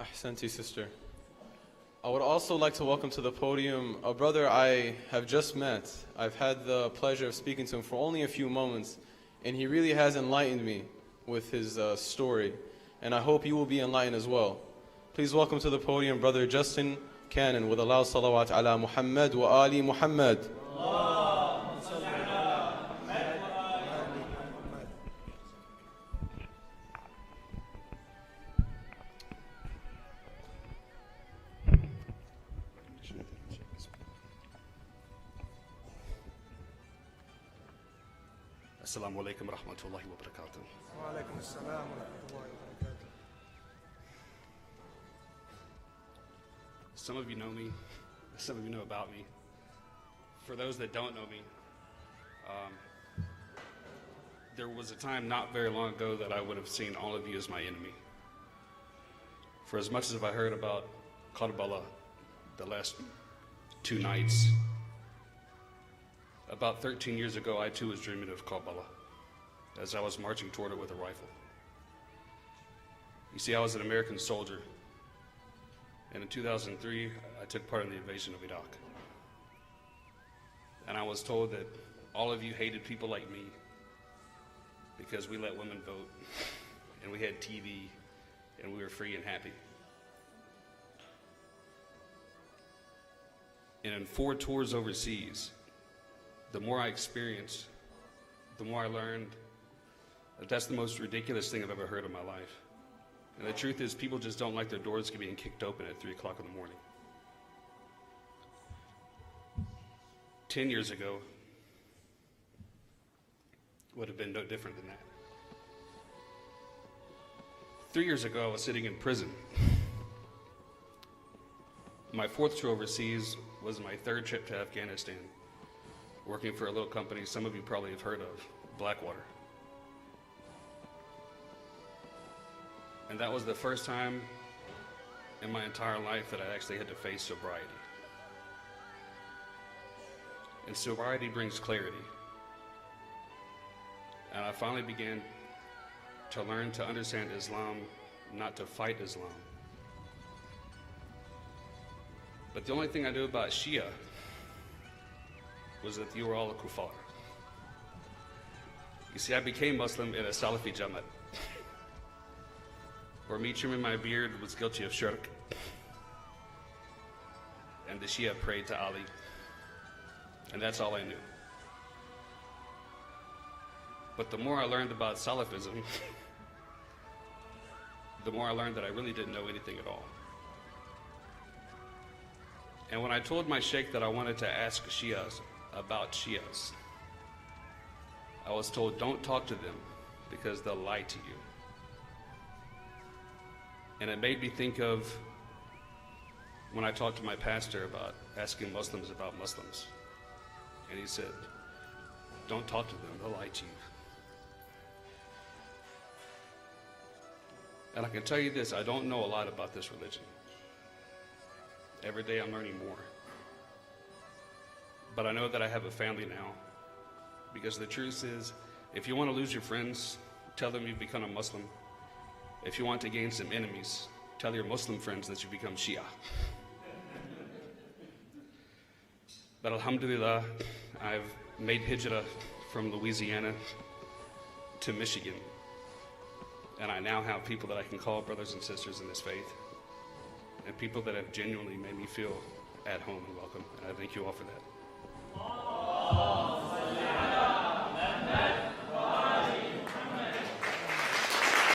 Ahsanti, sister. I would also like to welcome to the podium a brother I have just met. I've had the pleasure of speaking to him for only a few moments, and he really has enlightened me with his story, and I hope you will be enlightened as well. Please welcome to the podium Brother Justin Cannon with a loud salawat ala Muhammad wa ali Muhammad. Assalamu alaikum wa rahmatullahi wa barakatuh. Wa alaikum assalam wa rahmatullahi wa barakatuh. Some of you know me, some of you know about me. For those that don't know me, there was a time not very long ago that I would have seen all of you as my enemy. For as much as I heard about Karbala the last 2 nights, about 13 years ago, I too was dreaming of Karbala as I was marching toward it with a rifle. You see, I was an American soldier, and in 2003, I took part in the invasion of Iraq. And I was told that all of you hated people like me because we let women vote, and we had TV, and we were free and happy. And in 4 tours overseas, the more I experienced, the more I learned that that's the most ridiculous thing I've ever heard in my life. And the truth is, people just don't like their doors being kicked open at 3 o'clock in the morning. 10 years ago would have been no different than that. 3 years ago, I was sitting in prison. My 4th tour overseas was my 3rd trip to Afghanistan, working for a little company some of you probably have heard of, Blackwater. And that was the first time in my entire life that I actually had to face sobriety. And sobriety brings clarity. And I finally began to learn to understand Islam, not to fight Islam. But the only thing I knew about Shia was that you were all a kuffar. You see, I became Muslim in a Salafi Jamaat, where me trimming my beard was guilty of shirk, and the Shia prayed to Ali, and that's all I knew. But the more I learned about Salafism, the more I learned that I really didn't know anything at all. And when I told my sheikh that I wanted to ask Shias about Shias, I was told, don't talk to them because they'll lie to you. And it made me think of when I talked to my pastor about asking Muslims about Muslims. And he said, don't talk to them, they'll lie to you. And I can tell you this, I don't know a lot about this religion. Every day I'm learning more. But I know that I have a family now, because the truth is, if you want to lose your friends, tell them you've become a Muslim. If you want to gain some enemies, tell your Muslim friends that you've become Shia. But alhamdulillah, I've made hijrah from Louisiana to Michigan. And I now have people that I can call brothers and sisters in this faith, and people that have genuinely made me feel at home and welcome. And I thank you all for that.